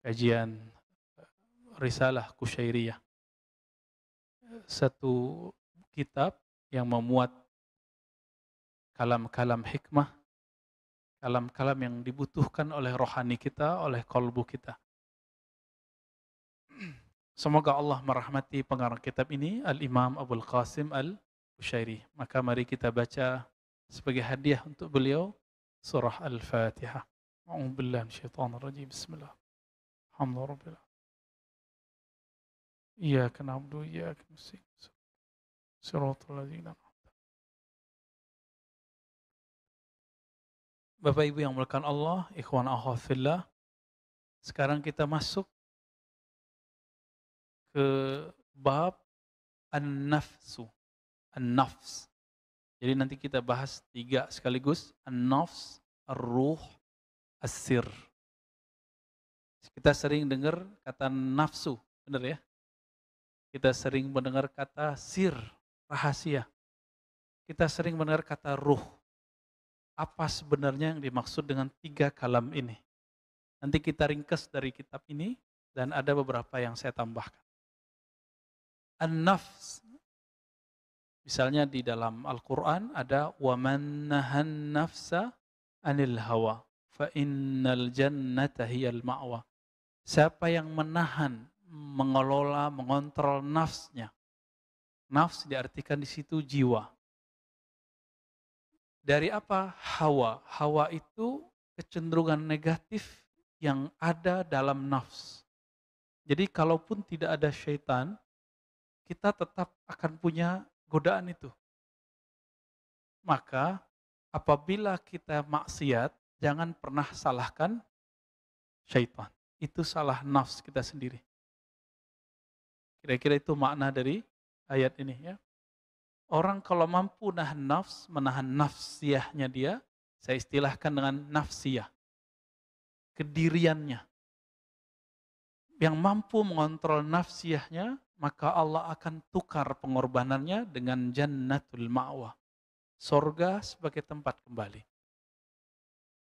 kajian Risalah Kusyairiyah, satu kitab yang memuat kalam-kalam hikmah, kalam-kalam yang dibutuhkan oleh rohani kita, oleh kolbu kita. Semoga Allah merahmati pengarang kitab ini, Al-Imam Abul Qasim Al-Qushairi. Maka mari kita baca sebagai hadiah untuk beliau surah Al-Fatihah. A'udzubillahi minasyaitonir rajim. Bismillah. Alhamdulillah. Iyyaka na'budu wa iyyaka nasta'in. Shiratal ladzina. Bapak Ibu yang dimuliakan Allah, ikhwan akhwat fillah, sekarang kita masuk ke bab an-nafsu, an-nafs. Jadi nanti kita bahas 3 sekaligus, an-nafs, ar-ruh, as-sir. Kita sering dengar kata nafsu, benar ya? Kita sering mendengar kata sir, rahasia. Kita sering mendengar kata ruh. Apa sebenarnya yang dimaksud dengan 3 kalam ini? Nanti kita ringkas dari kitab ini dan ada beberapa yang saya tambahkan. An-nafs, misalnya di dalam Al-Quran ada وَمَنْ نَهَا النَّفْسَ عَنِ الْهَوَى فَإِنَّ الْجَنَّةَ هِيَ الْمَأْوَى. Siapa yang menahan, mengelola, mengontrol nafsnya. Nafs diartikan di situ jiwa. Dari apa? Hawa. Hawa itu kecenderungan negatif yang ada dalam nafs. Jadi kalaupun tidak ada syaitan, kita tetap akan punya godaan itu. Maka apabila kita maksiat, jangan pernah salahkan syaitan. Itu salah nafs kita sendiri. Kira-kira itu makna dari ayat ini ya. Orang kalau mampu menahan nafsiyahnya dia, saya istilahkan dengan nafsiyah, kediriannya. Yang mampu mengontrol nafsiyahnya, maka Allah akan tukar pengorbanannya dengan jannatul ma'wa. Sorga sebagai tempat kembali.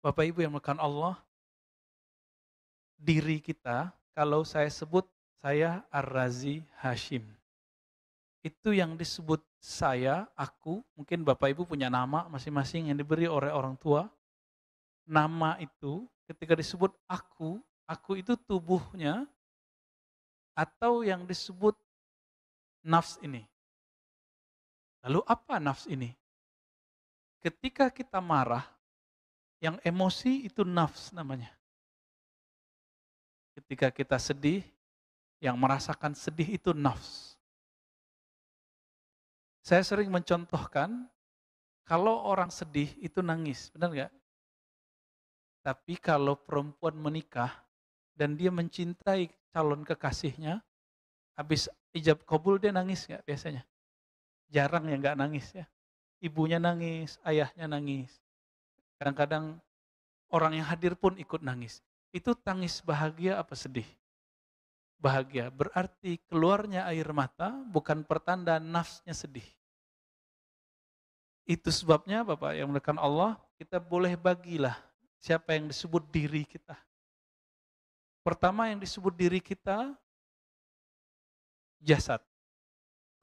Bapak Ibu yang dimuliakan Allah, diri kita, kalau saya sebut saya Ar-Razi Hashim. Itu yang disebut saya, aku, mungkin Bapak Ibu punya nama masing-masing yang diberi oleh orang tua. Nama itu ketika disebut aku itu tubuhnya atau yang disebut nafs ini. Lalu apa nafs ini? Ketika kita marah, yang emosi itu nafs namanya. Ketika kita sedih, yang merasakan sedih itu nafs. Saya sering mencontohkan, kalau orang sedih itu nangis, benar nggak? Tapi kalau perempuan menikah dan dia mencintai calon kekasihnya, habis ijab kabul dia nangis nggak biasanya? Jarang yang nggak nangis ya. Ibunya nangis, ayahnya nangis. Kadang-kadang orang yang hadir pun ikut nangis. Itu tangis bahagia apa sedih? Bahagia. Berarti keluarnya air mata bukan pertanda nafsnya sedih. Itu sebabnya Bapak yang dimuliakan Allah, kita boleh bagilah siapa yang disebut diri kita. Pertama yang disebut diri kita, jasad,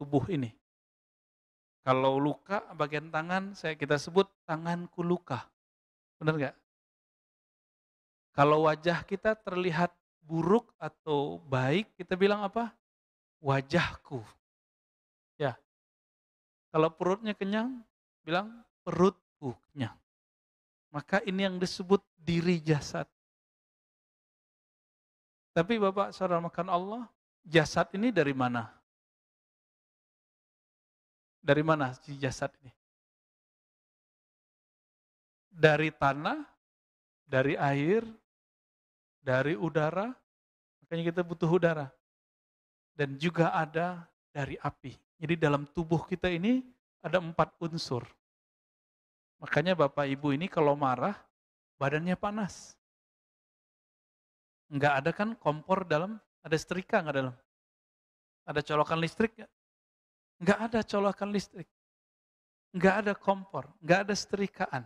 tubuh ini. Kalau luka bagian tangan, kita sebut tanganku luka. Benar nggak? Kalau wajah kita terlihat buruk atau baik, kita bilang apa? Wajahku. Ya. Kalau perutnya kenyang, bilang perutku kenyang. Maka ini yang disebut diri jasad. Tapi Bapak saudara makan Allah, jasad ini dari mana? Dari mana si jasad ini? Dari tanah, dari air, dari udara, makanya kita butuh udara. Dan juga ada dari api. Jadi dalam tubuh kita ini ada 4 unsur. Makanya Bapak Ibu ini kalau marah, badannya panas. Enggak ada kan kompor dalam, ada setrika enggak dalam? Ada colokan listrik enggak? Enggak ada colokan listrik. Enggak ada kompor, enggak ada setrikaan.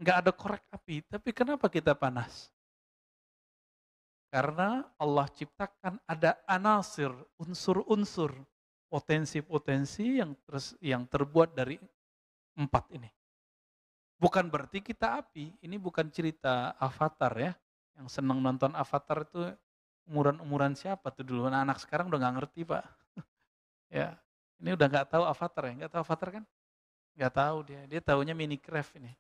Enggak ada korek api, tapi kenapa kita panas? Karena Allah ciptakan ada anasir, unsur-unsur, potensi-potensi yang terbuat dari 4 ini. Bukan berarti kita api, ini bukan cerita Avatar ya. Yang senang nonton Avatar itu umuran-umuran siapa tuh dulu, anak-anak sekarang udah nggak ngerti Pak. Ya, ini udah nggak tahu Avatar ya, nggak tahu Avatar kan? Nggak tahu dia taunya Minecraft ini.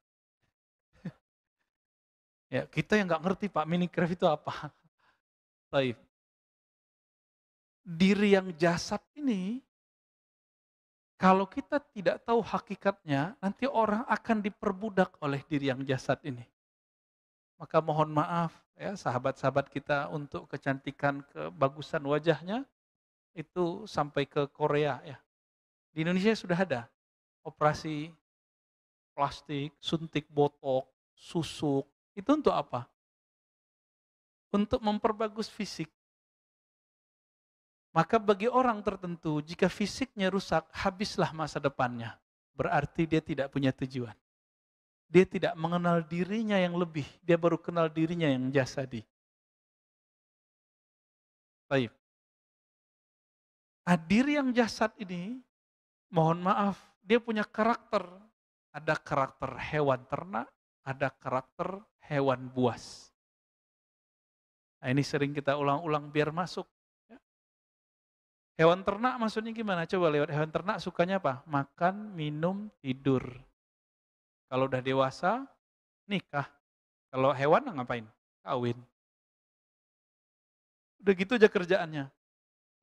Ya, kita yang nggak ngerti Pak, Minecraft itu apa? Baik. Diri yang jasad ini, kalau kita tidak tahu hakikatnya, nanti orang akan diperbudak oleh diri yang jasad ini. Maka mohon maaf ya sahabat-sahabat kita untuk kecantikan, kebagusan wajahnya, itu sampai ke Korea ya. Di Indonesia sudah ada operasi plastik, suntik botok, susuk. Itu untuk apa? Untuk memperbagus fisik. Maka bagi orang tertentu, jika fisiknya rusak, habislah masa depannya. Berarti dia tidak punya tujuan. Dia tidak mengenal dirinya yang lebih, dia baru kenal dirinya yang jasadi. Baik. Nah, diri yang jasad ini, mohon maaf, dia punya karakter. Ada karakter hewan ternak, ada karakter hewan buas. Nah, ini sering kita ulang-ulang biar masuk. Hewan ternak maksudnya gimana? Coba lewat hewan ternak sukanya apa? Makan, minum, tidur. Kalau udah dewasa, nikah. Kalau hewan ngapain? Kawin. Udah gitu aja kerjaannya.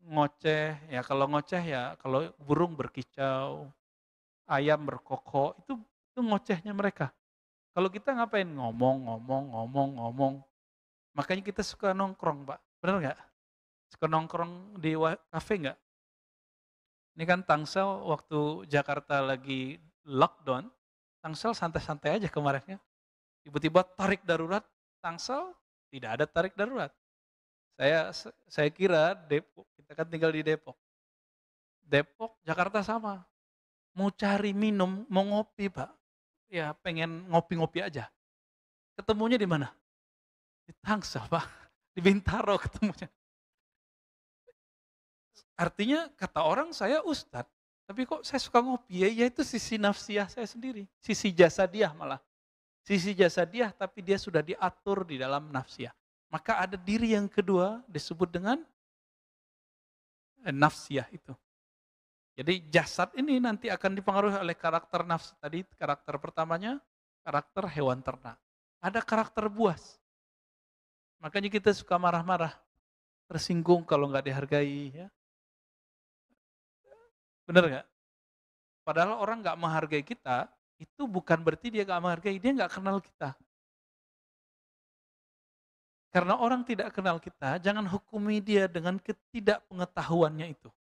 Ngoceh, ya kalau ngoceh ya, kalau burung berkicau, ayam berkokok, itu ngocehnya mereka. Kalau kita ngapain? Ngomong, ngomong, ngomong, ngomong. Makanya kita suka nongkrong, Pak. Benar nggak? Suka nongkrong di kafe nggak? Ini kan Tangsel waktu Jakarta lagi lockdown, Tangsel santai-santai aja kemarin ya. Tiba-tiba tarik darurat, Tangsel tidak ada tarik darurat. Saya kira Depok, kita kan tinggal di Depok. Depok, Jakarta sama. Mau cari minum, mau ngopi Pak. Ya pengen ngopi-ngopi aja. Ketemunya di mana? Di Tangsel Pak. Di Bintaro ketemunya. Artinya kata orang saya ustadz. Tapi kok saya suka ngopi ya itu sisi nafsiyah saya sendiri. Sisi jasadiah malah. Sisi jasadiah tapi dia sudah diatur di dalam nafsiyah. Maka ada diri yang kedua disebut dengan nafsiyah itu. Jadi jasad ini nanti akan dipengaruhi oleh karakter nafsu tadi, karakter pertamanya, karakter hewan ternak. Ada karakter buas. Makanya kita suka marah-marah, tersinggung kalau nggak dihargai. Ya. Bener nggak? Padahal orang nggak menghargai kita, itu bukan berarti dia nggak menghargai, dia nggak kenal kita. Karena orang tidak kenal kita, jangan hukumi dia dengan ketidakpengetahuannya itu.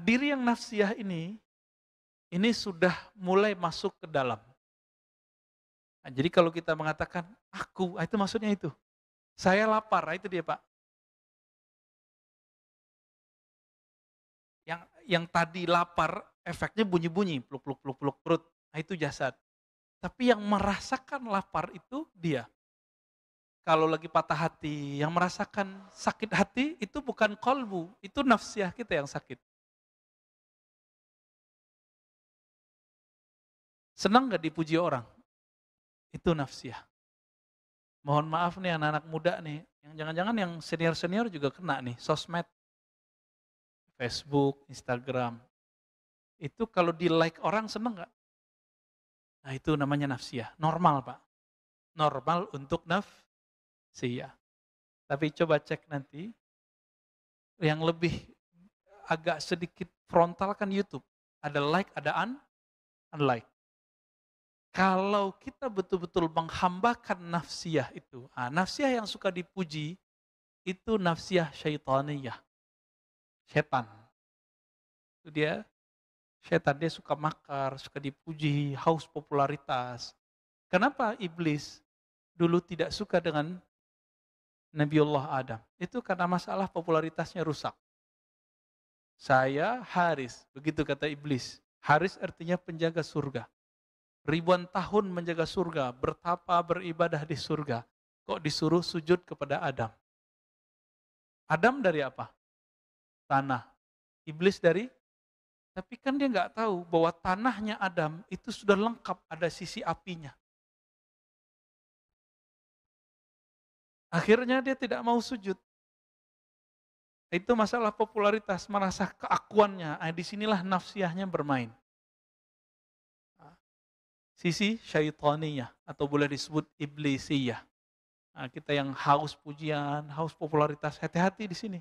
Diri yang nafsiyah ini sudah mulai masuk ke dalam. Nah, jadi kalau kita mengatakan aku, itu maksudnya itu. Saya lapar, itu dia Pak. Yang tadi lapar, efeknya bunyi-bunyi, pluk-pluk perut. Nah, itu jasad. Tapi yang merasakan lapar itu dia. Kalau lagi patah hati, yang merasakan sakit hati itu bukan kolbu, itu nafsiyah kita yang sakit. Senang gak dipuji orang? Itu nafsiyah. Mohon maaf nih anak-anak muda nih, yang jangan-jangan yang senior-senior juga kena nih, sosmed, Facebook, Instagram. Itu kalau di like orang seneng gak? Nah itu namanya nafsiyah, normal Pak. Normal untuk nafsiyah. Tapi coba cek nanti, yang lebih agak sedikit frontal kan YouTube. Ada like, ada unlike. Kalau kita betul-betul menghambakan nafsiyah itu, nafsiyah yang suka dipuji, itu nafsiyah syaitaniyah. Setan. Itu dia, setan dia suka makar, suka dipuji, haus popularitas. Kenapa iblis dulu tidak suka dengan Nabiullah Adam? Itu karena masalah popularitasnya rusak. Saya Haris, begitu kata iblis. Haris artinya penjaga surga. ribuan tahun menjaga surga, bertapa, beribadah di surga. Kok disuruh sujud kepada Adam? Adam dari apa? Tanah. Iblis dari? Tapi kan dia nggak tahu bahwa tanahnya Adam itu sudah lengkap, ada sisi apinya. Akhirnya dia tidak mau sujud. Itu masalah popularitas, merasa keakuannya. Disinilah nafsiyahnya bermain. Sisi syaitaniyah, atau boleh disebut iblisiyah. Kita yang haus pujian, haus popularitas, hati-hati di sini.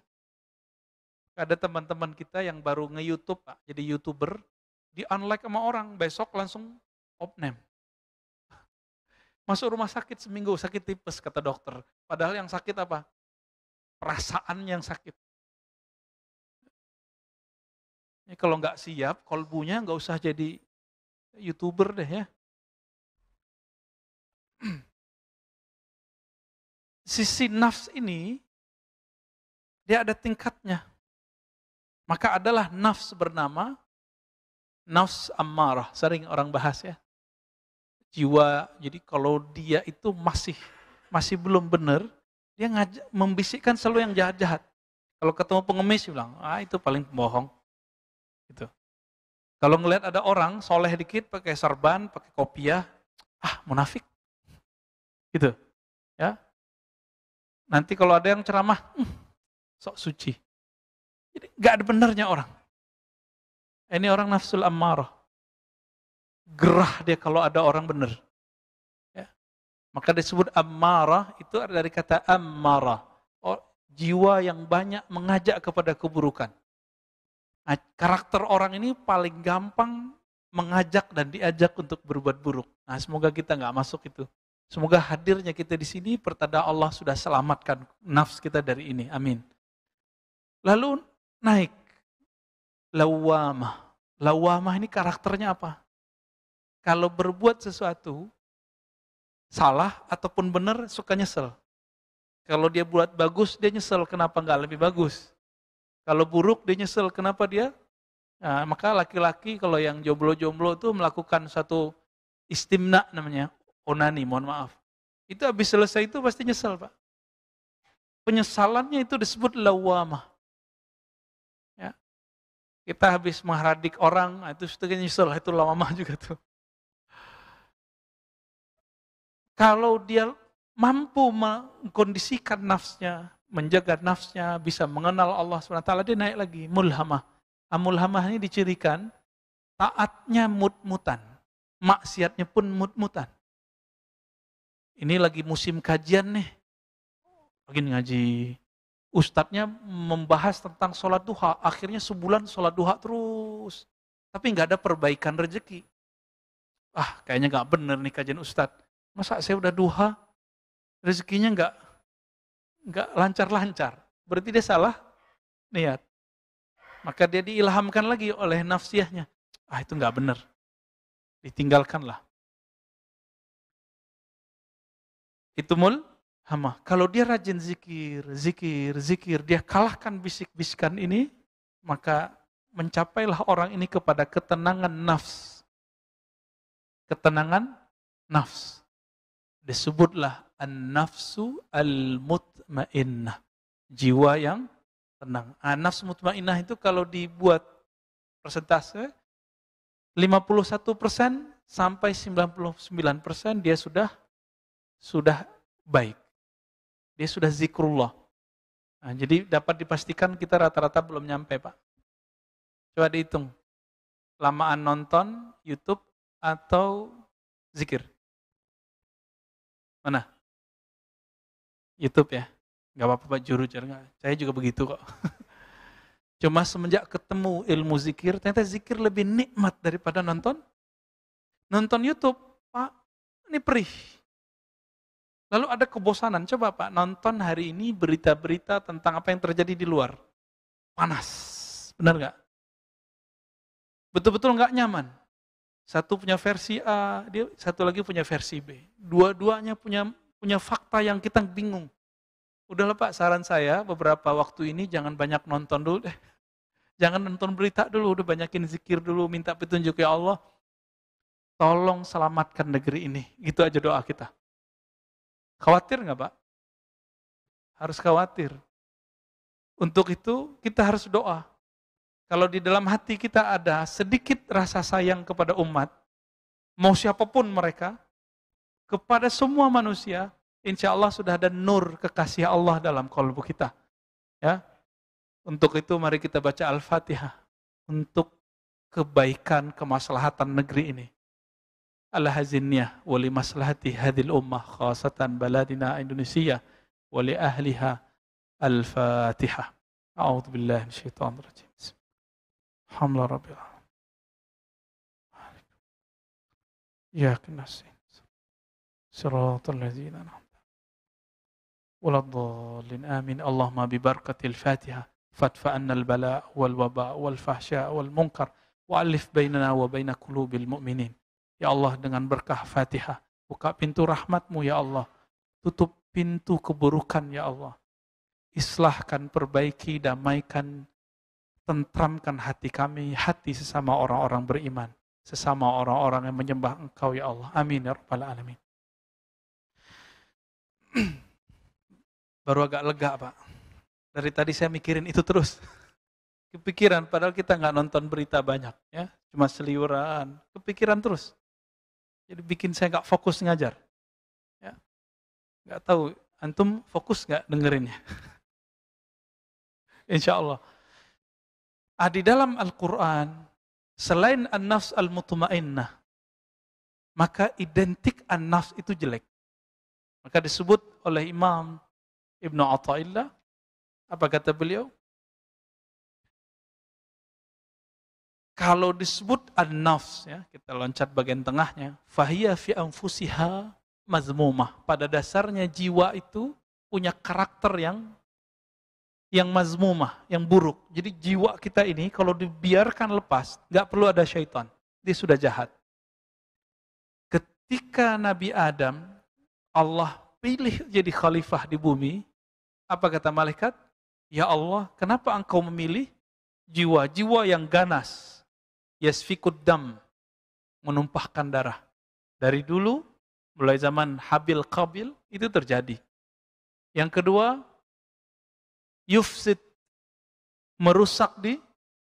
Ada teman-teman kita yang baru nge-YouTube, Pak, jadi YouTuber, di-unlike sama orang, besok langsung opname. Masuk rumah sakit seminggu, sakit tipes kata dokter. Padahal yang sakit apa? Perasaan yang sakit. Ini kalau nggak siap, kolbunya nggak usah jadi YouTuber deh ya. Sisi nafs ini, dia ada tingkatnya. Maka adalah nafs bernama nafs ammarah, sering orang bahas ya. Jiwa, jadi kalau dia itu masih belum benar, dia membisikkan selalu yang jahat-jahat. Kalau ketemu pengemis, dia bilang, itu paling pembohong. Gitu. Kalau ngelihat ada orang soleh dikit, pakai sarban, pakai kopiah, munafik. Gitu. Ya. Nanti kalau ada yang ceramah, sok suci. Jadi gak ada benarnya orang. Ini orang nafsul ammarah. Gerah dia kalau ada orang benar. Ya. Maka disebut ammarah itu dari kata ammarah. Jiwa yang banyak mengajak kepada keburukan. Karakter orang ini paling gampang mengajak dan diajak untuk berbuat buruk. Semoga kita gak masuk itu. Semoga hadirnya kita di sini pertanda Allah sudah selamatkan nafs kita dari ini. Amin. Lalu naik lawamah. Lawamah ini karakternya apa? Kalau berbuat sesuatu salah ataupun benar suka nyesel. Kalau dia buat bagus dia nyesel kenapa nggak lebih bagus. Kalau buruk dia nyesel kenapa dia. Maka laki-laki kalau yang jomblo-jomblo itu melakukan satu istimna namanya. Onani, mohon maaf. Itu habis selesai itu pasti nyesel, Pak. Penyesalannya itu disebut lawamah. Ya. Kita habis mengharadik orang, itu sudah nyesel, itu lawamah juga tuh. Kalau dia mampu mengkondisikan nafsnya, menjaga nafsnya, bisa mengenal Allah SWT, dia naik lagi, mulhamah. Mulhamah ini dicirikan, taatnya mut-mutan, maksiatnya pun mut-mutan. Ini lagi musim kajian nih, lagi ngaji. Ustadznya membahas tentang sholat duha, akhirnya sebulan sholat duha terus. Tapi nggak ada perbaikan rezeki. Kayaknya nggak bener nih kajian ustadz. Masa saya udah duha, rezekinya nggak lancar-lancar. Berarti dia salah niat. Maka dia diilhamkan lagi oleh nafsiyahnya. Itu nggak bener. Ditinggalkanlah. Itu mulhamah. Kalau dia rajin zikir, dia kalahkan bisik-bisikan ini, maka mencapailah orang ini kepada ketenangan nafs. Ketenangan nafs. Disebutlah an-nafsu al-mutmainnah. Jiwa yang tenang. Nafsu mutmainnah itu kalau dibuat persentase, 51% sampai 99% dia sudah baik. Dia sudah zikrullah. Jadi dapat dipastikan kita rata-rata belum nyampe, Pak. Coba dihitung. Lamaan nonton YouTube atau zikir. Mana? YouTube ya. Gak apa-apa Pak juru. Saya juga begitu kok. Cuma semenjak ketemu ilmu zikir, ternyata zikir lebih nikmat daripada nonton YouTube. Pak, ini perih. Lalu ada kebosanan, coba Pak nonton hari ini berita-berita tentang apa yang terjadi di luar. Panas, benar nggak? Betul-betul nggak nyaman. Satu punya versi A, satu lagi punya versi B. Dua-duanya punya fakta yang kita bingung. Udahlah Pak, saran saya beberapa waktu ini jangan banyak nonton dulu deh. Jangan nonton berita dulu, udah banyakin zikir dulu, minta petunjuk ya Allah. tolong selamatkan negeri ini. Itu aja doa kita. Khawatir nggak Pak? Harus khawatir. Untuk itu kita harus doa. Kalau di dalam hati kita ada sedikit rasa sayang kepada umat, mau siapapun mereka, kepada semua manusia, insya Allah sudah ada nur kekasih Allah dalam kalbu kita. Ya, untuk itu mari kita baca Al-Fatihah untuk kebaikan kemaslahatan negeri ini. Al-hazinniyah wa li maslahati hadhil ummah khasatan baladina Indonesia wa li ahliha. Al-Fatihah. A'udzu billahi minasyaitonir rajim. Alhamdulillah rabbil alamin. Iyyaka nasta'in. Shiratal ladzina an'amta 'alaihim waladdallin. Amin. Allahumma bi barakatil Fatihah fadfa'anna al-bala' wal waba' wal fahsya' wal munkar wa'alif bainana wa baina qulubil mu'minin. Ya Allah, dengan berkah Fatihah, buka pintu rahmat-Mu ya Allah. Tutup pintu keburukan ya Allah. Islahkan, perbaiki, damaikan, tentramkan hati kami, hati sesama orang-orang beriman, sesama orang-orang yang menyembah Engkau ya Allah. Amin ya rabbal alamin. Baru agak lega Pak. Dari tadi saya mikirin itu terus. Kepikiran, padahal kita nggak nonton berita banyak, ya, cuma seliuran. Kepikiran terus. Jadi bikin saya nggak fokus ngajar. Ya. Nggak tahu, antum fokus nggak dengerinnya? Insya Allah. Di dalam Al-Quran, selain an-nafs al-mutmainnah, maka identik an-nafs itu jelek. Maka disebut oleh Imam Ibnu Athaillah, apa kata beliau? Kalau disebut an-nafs, ya, kita loncat bagian tengahnya, fahiya fi anfusiha mazmumah. Pada dasarnya jiwa itu punya karakter yang mazmumah, yang buruk. Jadi jiwa kita ini kalau dibiarkan lepas, nggak perlu ada syaitan. Dia sudah jahat. Ketika Nabi Adam, Allah pilih jadi khalifah di bumi, apa kata malaikat? Ya Allah, kenapa engkau memilih jiwa-jiwa yang ganas, yasfikud dam, menumpahkan darah. Dari dulu, mulai zaman Habil Qabil, itu terjadi. Yang kedua, yufsid, merusak di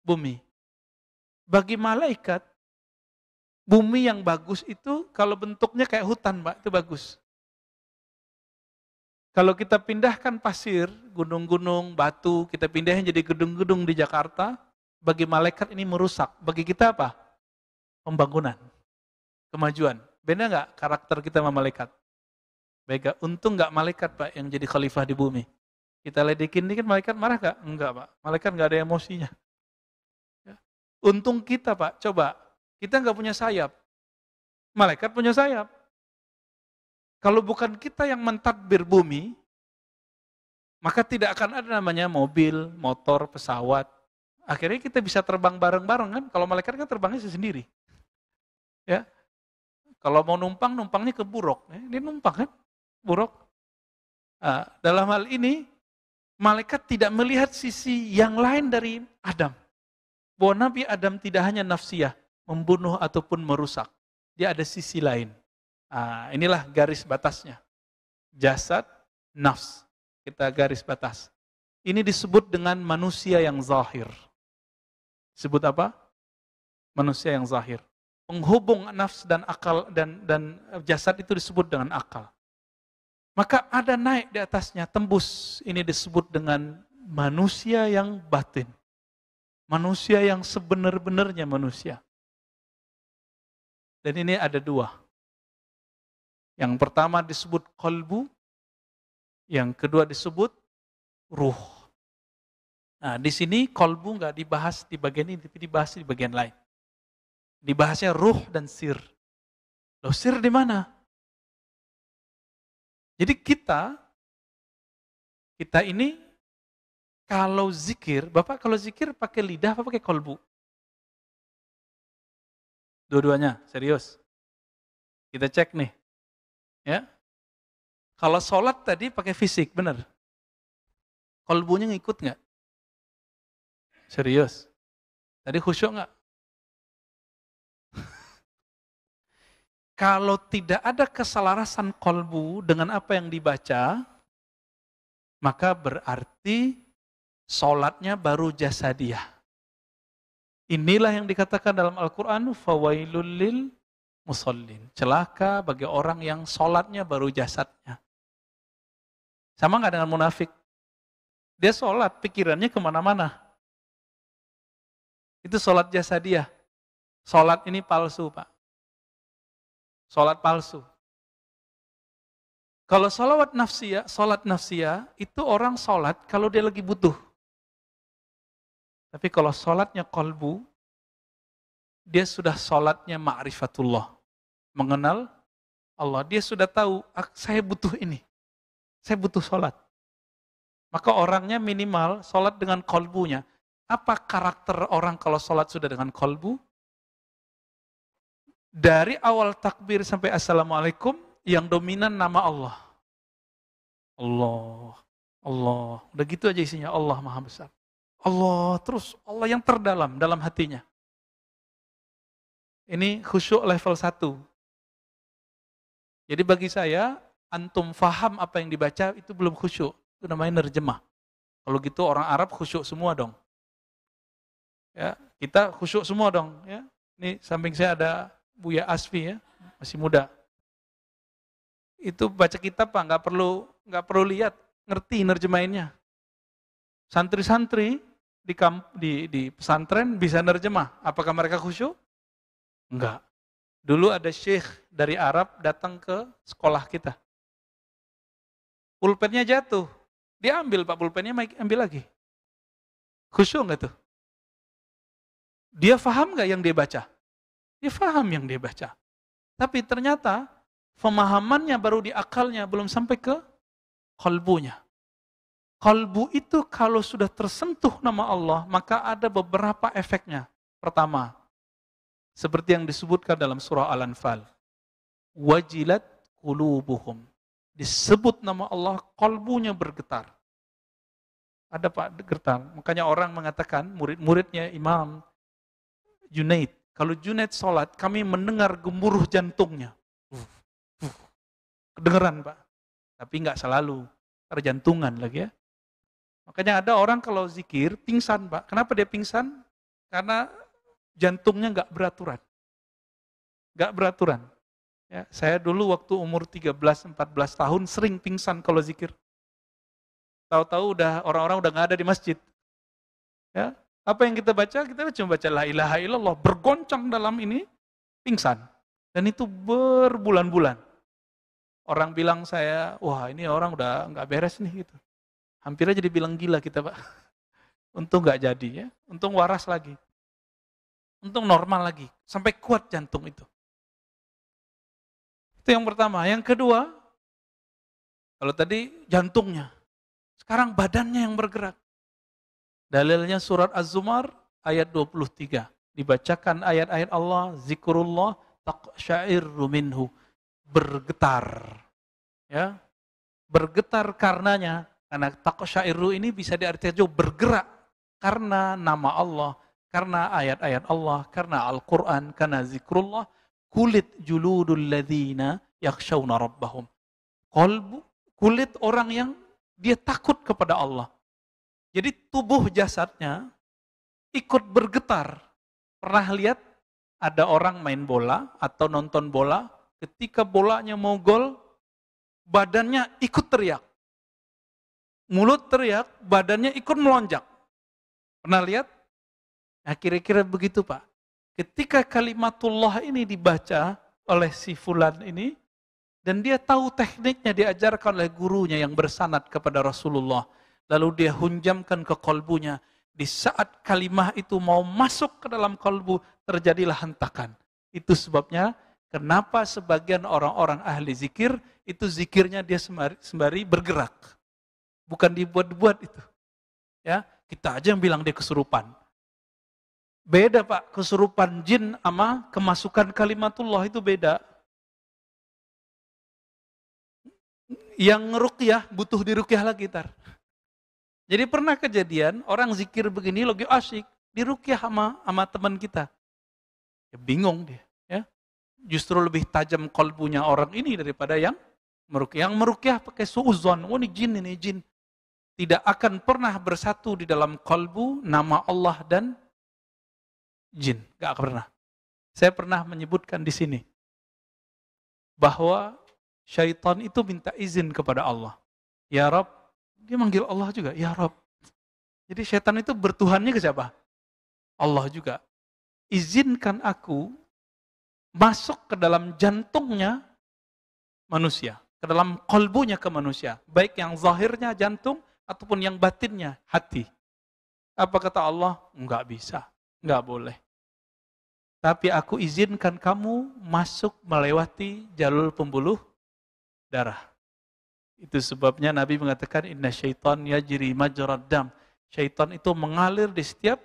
bumi. Bagi malaikat, bumi yang bagus itu kalau bentuknya kayak hutan, Mbak, itu bagus. Kalau kita pindahkan pasir, gunung-gunung, batu, kita pindahin jadi gedung-gedung di Jakarta, bagi malaikat ini merusak. Bagi kita apa? Pembangunan, kemajuan. Beda nggak karakter kita sama malaikat? Baik, untung nggak malaikat Pak yang jadi khalifah di bumi. Kita ledekin dikit, malaikat marah nggak? Enggak Pak, malaikat nggak ada emosinya. Ya. Untung kita Pak, coba, kita nggak punya sayap. Malaikat punya sayap. Kalau bukan kita yang mentadbir bumi, maka tidak akan ada namanya mobil, motor, pesawat. Akhirnya kita bisa terbang bareng-bareng kan, kalau malaikat kan terbangnya sendiri. Ya. Kalau mau numpang, numpangnya ke buruk. Dia numpang kan, buruk. Nah, dalam hal ini, malaikat tidak melihat sisi yang lain dari Adam. Bahwa Nabi Adam tidak hanya nafsiyah, membunuh ataupun merusak. Dia ada sisi lain. Nah, inilah garis batasnya. Jasad, nafs. Kita garis batas. Ini disebut dengan manusia yang zahir. Disebut apa? Manusia yang zahir. Penghubung nafs dan akal dan jasad itu disebut dengan akal. Maka ada naik di atasnya, tembus. Ini disebut dengan manusia yang batin. Manusia yang sebenar-benarnya manusia. Dan ini ada dua. Yang pertama disebut qalbu, yang kedua disebut ruh. Nah, di sini qalbu nggak dibahas di bagian ini, tapi dibahas di bagian lain. Dibahasnya ruh dan sir. Loh, sir di mana? Jadi kita ini kalau zikir, Bapak kalau zikir pakai lidah apa pakai qalbu? Dua-duanya, serius. Kita cek nih. Ya. Kalau sholat tadi pakai fisik, benar. Qalbunya ngikut nggak? Serius. Tadi khusyuk nggak? Kalau tidak ada keselarasan kolbu dengan apa yang dibaca, maka berarti sholatnya baru jasadiyah. Inilah yang dikatakan dalam Al-Quran, fawailul lil musallin. Celaka bagi orang yang sholatnya baru jasadnya. Sama nggak dengan munafik? Dia sholat, pikirannya kemana-mana. Itu sholat jasadiyah. Sholat ini palsu, Pak. Sholat palsu. Kalau sholat nafsiyah itu orang sholat kalau dia lagi butuh. Tapi kalau sholatnya kolbu, dia sudah sholatnya ma'rifatullah. Mengenal Allah. Dia sudah tahu, saya butuh ini. Saya butuh sholat. Maka orangnya minimal sholat dengan kolbunya. Apa karakter orang kalau sholat sudah dengan kolbu? Dari awal takbir sampai assalamualaikum, yang dominan nama Allah. Allah, Allah. Udah gitu aja isinya, Allah Maha Besar. Allah, terus Allah yang terdalam dalam hatinya. Ini khusyuk level 1. Jadi bagi saya, antum faham apa yang dibaca itu belum khusyuk. Itu namanya nerjemah. Kalau gitu orang Arab khusyuk semua dong. Ya, kita khusyuk semua dong. Ya. Ini samping saya ada Buya Asfi ya, masih muda. Itu baca kitab Pak, nggak perlu lihat, ngerti nerjemahinnya. Santri-santri di pesantren bisa nerjemah. Apakah mereka khusyuk? Enggak. Dulu ada syekh dari Arab datang ke sekolah kita. Pulpennya jatuh. Dia ambil Pak pulpennya, ambil lagi. Khusyuk nggak tuh? Dia paham nggak yang dia baca? Dia paham yang dia baca. Tapi ternyata pemahamannya baru di akalnya, belum sampai ke kalbunya. Kalbu itu kalau sudah tersentuh nama Allah, maka ada beberapa efeknya. Pertama, seperti yang disebutkan dalam surah Al-Anfal. Wajilat qulubuhum. Disebut nama Allah, kalbunya bergetar. Ada Pak, getar. Makanya orang mengatakan, murid-muridnya Imam Junaid, kalau Junaid sholat, kami mendengar gemuruh jantungnya. Kedengeran Pak. Tapi nggak selalu. Terjantungan lagi ya. Makanya ada orang kalau zikir, pingsan Pak. Kenapa dia pingsan? Karena jantungnya nggak beraturan. Nggak beraturan. Ya, saya dulu waktu umur 13-14 tahun sering pingsan kalau zikir. Tahu-tahu orang-orang udah nggak ada di masjid. Ya, apa yang kita baca? Kita cuma baca la ilaha illallah, bergoncang dalam ini, pingsan. Dan itu berbulan-bulan. Orang bilang saya, wah ini orang udah nggak beres nih gitu. Hampir aja dibilang gila kita Pak. Untung nggak jadi ya, untung waras lagi. Untung normal lagi, sampai kuat jantung itu. Itu yang pertama. Yang kedua, kalau tadi jantungnya, sekarang badannya yang bergerak. Dalilnya surat Az-Zumar ayat 23. Dibacakan ayat-ayat Allah, zikrullah taqsya'irru minhu. Bergetar. Ya. Bergetar karenanya, karena taqsya'irru ini bisa diartikan juga bergerak karena nama Allah, karena ayat-ayat Allah, karena Al-Qur'an, karena zikrullah, kulit juludul ladzina yakhshawna rabbahum. Kulit orang yang dia takut kepada Allah. Jadi tubuh jasadnya ikut bergetar. Pernah lihat ada orang main bola atau nonton bola, ketika bolanya mau gol, badannya ikut teriak. Mulut teriak, badannya ikut melonjak. Pernah lihat? Nah kira-kira begitu Pak. Ketika kalimatullah ini dibaca oleh si fulan ini, dan dia tahu tekniknya diajarkan oleh gurunya yang bersanad kepada Rasulullah, lalu dia hunjamkan ke kolbunya. Di saat kalimah itu mau masuk ke dalam kolbu, terjadilah hentakan. Itu sebabnya kenapa sebagian orang-orang ahli zikir, itu zikirnya dia sembari bergerak. Bukan dibuat-buat itu. Ya, kita aja yang bilang dia kesurupan. Beda Pak, kesurupan jin sama kemasukan kalimatullah itu beda. Yang ngeruqyah butuh diruqyah lagi tar. Jadi pernah kejadian orang zikir begini lagi asyik, diruqyah sama teman kita. Ya, bingung dia, ya. Justru lebih tajam kolbunya orang ini daripada yang meruqyah. Yang meruqyah pakai suuzon, oh ini jin. Tidak akan pernah bersatu di dalam kolbu nama Allah dan jin. Gak pernah. Saya pernah menyebutkan di sini bahwa syaitan itu minta izin kepada Allah. Ya Rob, dia manggil Allah juga, ya Rob. Jadi syaitan itu bertuhannya ke siapa? Allah juga. Izinkan aku masuk ke dalam jantungnya manusia, ke dalam kolbunya ke manusia, baik yang zahirnya jantung ataupun yang batinnya hati. Apa kata Allah? Enggak bisa, enggak boleh. Tapi aku izinkan kamu masuk melewati jalur pembuluh darah. Itu sebabnya Nabi mengatakan inna syaitan yajri majrad dam. Syaitan itu mengalir di setiap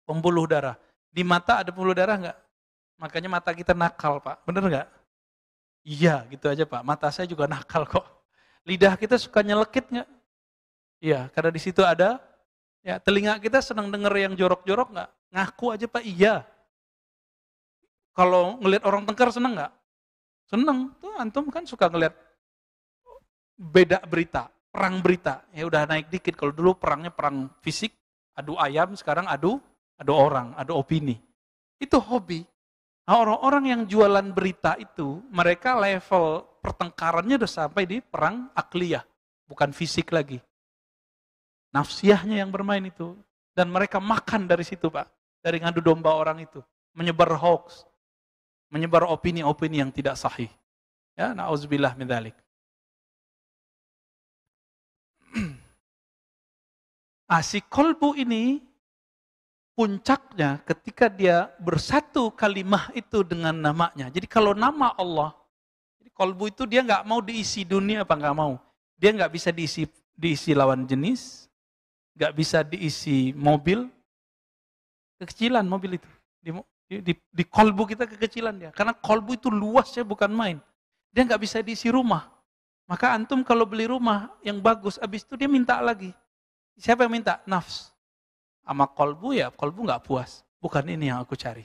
pembuluh darah. Di mata ada pembuluh darah enggak? Makanya mata kita nakal, Pak. Benar enggak? Iya, gitu aja, Pak. Mata saya juga nakal kok. Lidah kita suka nyelekit enggak? Iya, karena di situ ada. Ya, telinga kita senang dengar yang jorok-jorok enggak? Ngaku aja, Pak. Iya. Kalau ngelihat orang tengkar senang nggak? Senang. Tuh antum kan suka ngelihat beda berita, perang berita. Ya udah naik dikit. Kalau dulu perangnya perang fisik, adu ayam, sekarang adu orang, adu opini. Itu hobi. Nah, orang-orang yang jualan berita itu, mereka level pertengkarannya udah sampai di perang akliyah, bukan fisik lagi. Nafsiyahnya yang bermain itu. Dan mereka makan dari situ, Pak. Dari ngadu domba orang itu. Menyebar hoax. Menyebar opini-opini yang tidak sahih. Ya, na'udzubillah min dzalik. Si kolbu ini puncaknya ketika dia bersatu kalimah itu dengan namanya. Jadi kalau nama Allah, jadi kolbu itu dia nggak mau diisi dunia apa nggak mau. Dia nggak bisa diisi lawan jenis, nggak bisa diisi mobil, kekecilan mobil itu. Di kolbu kita kekecilan dia. Karena kolbu itu luasnya bukan main. Dia nggak bisa diisi rumah. Maka antum kalau beli rumah yang bagus, habis itu dia minta lagi. Siapa yang minta? Nafs. Sama kolbu ya, kolbu nggak puas. Bukan ini yang aku cari.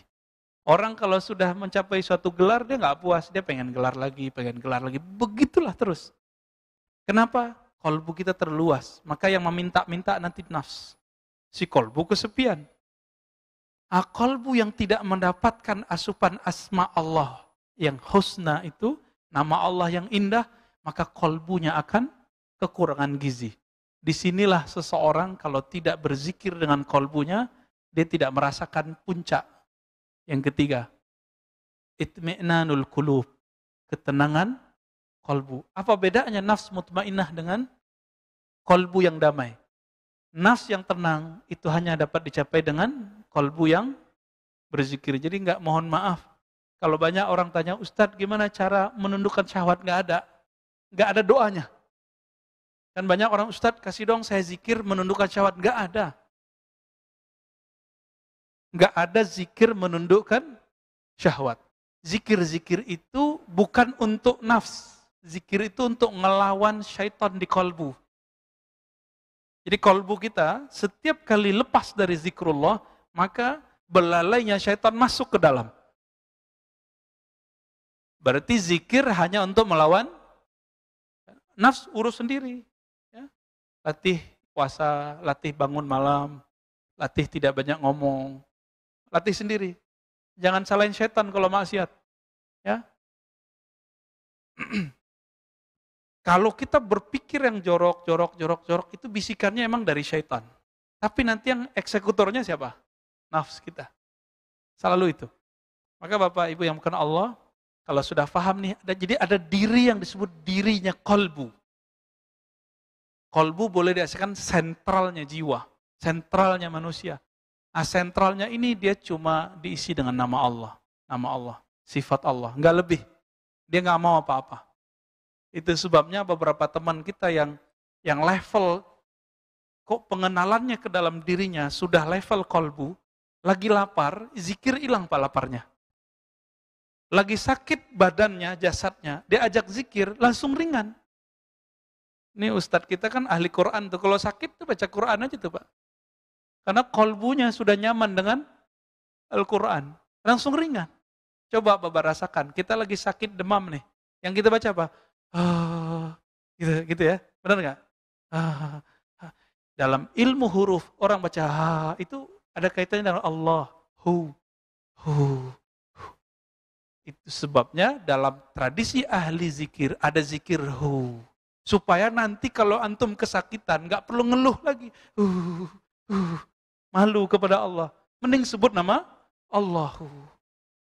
Orang kalau sudah mencapai suatu gelar, dia nggak puas. Dia pengen gelar lagi, pengen gelar lagi. Begitulah terus. Kenapa? Kolbu kita terluas. Maka yang meminta-minta nanti nafs. Si kolbu kesepian. Kolbu yang tidak mendapatkan asupan asma Allah yang husna itu, nama Allah yang indah, maka kolbunya akan kekurangan gizi. Disinilah seseorang kalau tidak berzikir dengan kolbunya, dia tidak merasakan puncak. Yang ketiga, itmi'nanul qulub, ketenangan kolbu. Apa bedanya nafs mutmainnah dengan kolbu yang damai? Nafs yang tenang itu hanya dapat dicapai dengan kolbu yang berzikir. Jadi nggak mohon maaf. Kalau banyak orang tanya, Ustadz gimana cara menundukkan syahwat? Nggak ada doanya. Kan banyak orang, Ustadz kasih dong saya zikir menundukkan syahwat. Nggak ada. Nggak ada zikir menundukkan syahwat. Zikir-zikir itu bukan untuk nafs. Zikir itu untuk ngelawan syaitan di kolbu. Jadi kolbu kita setiap kali lepas dari zikrullah, maka belalainya syaitan masuk ke dalam. Berarti zikir hanya untuk melawan nafs, urus sendiri. Ya. Latih puasa, latih bangun malam, latih tidak banyak ngomong, latih sendiri. Jangan salahin syaitan kalau maksiat. Ya. Kalau kita berpikir yang jorok, itu bisikannya emang dari syaitan. Tapi nanti yang eksekutornya siapa? Nafs kita. Selalu itu. Maka Bapak Ibu yang bukan Allah, kalau sudah paham nih, jadi ada diri yang disebut dirinya kolbu. Kolbu boleh diartikan sentralnya jiwa, sentralnya manusia. Sentralnya ini dia cuma diisi dengan nama Allah, sifat Allah, nggak lebih. Dia nggak mau apa-apa. Itu sebabnya beberapa teman kita yang level kok pengenalannya ke dalam dirinya sudah level kolbu, lagi lapar, zikir hilang pak laparnya. Lagi sakit badannya, jasadnya, dia ajak zikir, langsung ringan. Ini Ustadz kita kan ahli Quran tuh, kalau sakit tuh baca Quran aja tuh Pak. Karena kolbunya sudah nyaman dengan Al-Quran, langsung ringan. Coba Bapak rasakan, kita lagi sakit demam nih. Yang kita baca apa? Gitu ya. Benar nggak? Dalam ilmu huruf, orang baca itu ada kaitannya dengan Allah. Hu. Itu sebabnya dalam tradisi ahli zikir, ada zikir hu. Supaya nanti kalau antum kesakitan, nggak perlu ngeluh lagi. Malu kepada Allah. Mending sebut nama Allahu.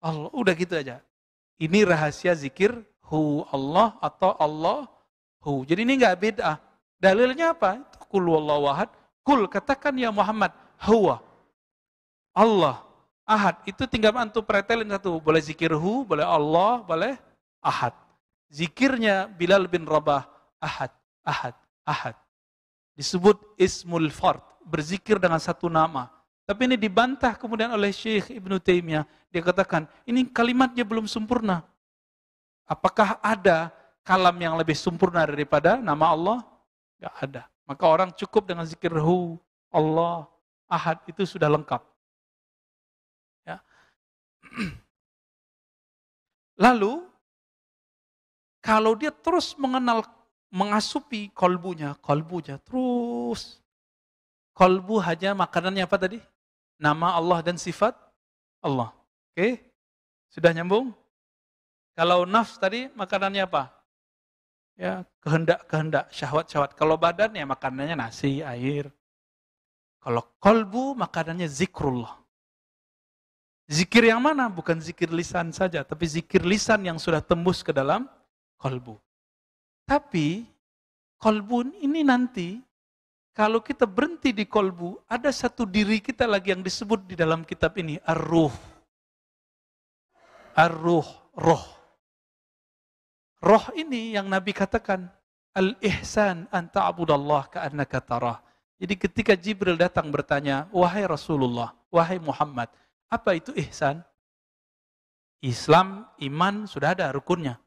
Allah, udah gitu aja. Ini rahasia zikir hu Allah atau Allah hu. Jadi ini nggak beda. Dalilnya apa? Kul wallahu ahad. Kul, katakan ya Muhammad, huwa Allah ahad. Itu tinggal antum pretelin satu. Boleh zikir hu, boleh Allah, boleh ahad. Zikirnya Bilal bin Rabah, ahad, ahad, ahad. Disebut ismul fard, berzikir dengan satu nama. Tapi ini dibantah kemudian oleh Syekh Ibnu Taimiyah. Dia katakan, ini kalimatnya belum sempurna. Apakah ada kalam yang lebih sempurna daripada nama Allah? Tidak ada. Maka orang cukup dengan zikir hu, Allah, ahad, itu sudah lengkap. Ya. Lalu, kalau dia terus mengasupi kolbunya terus. Kolbu hanya makanannya apa tadi? Nama Allah dan sifat Allah. Oke? Sudah nyambung? Kalau nafs tadi makanannya apa? Ya, kehendak, syahwat. Kalau badan ya makanannya nasi, air. Kalau kolbu makanannya zikrullah. Zikir yang mana? Bukan zikir lisan saja, tapi zikir lisan yang sudah tembus ke dalam kolbu. Tapi kolbu ini nanti, kalau kita berhenti di kolbu, ada satu diri kita lagi yang disebut di dalam kitab ini, ar-ruh. Ar-ruh, roh. Roh ini yang Nabi katakan, al-ihsan an ta'budallah ka'annaka tarah. Jadi ketika Jibril datang bertanya, wahai Rasulullah, wahai Muhammad, apa itu ihsan? Islam, iman, sudah ada rukunnya.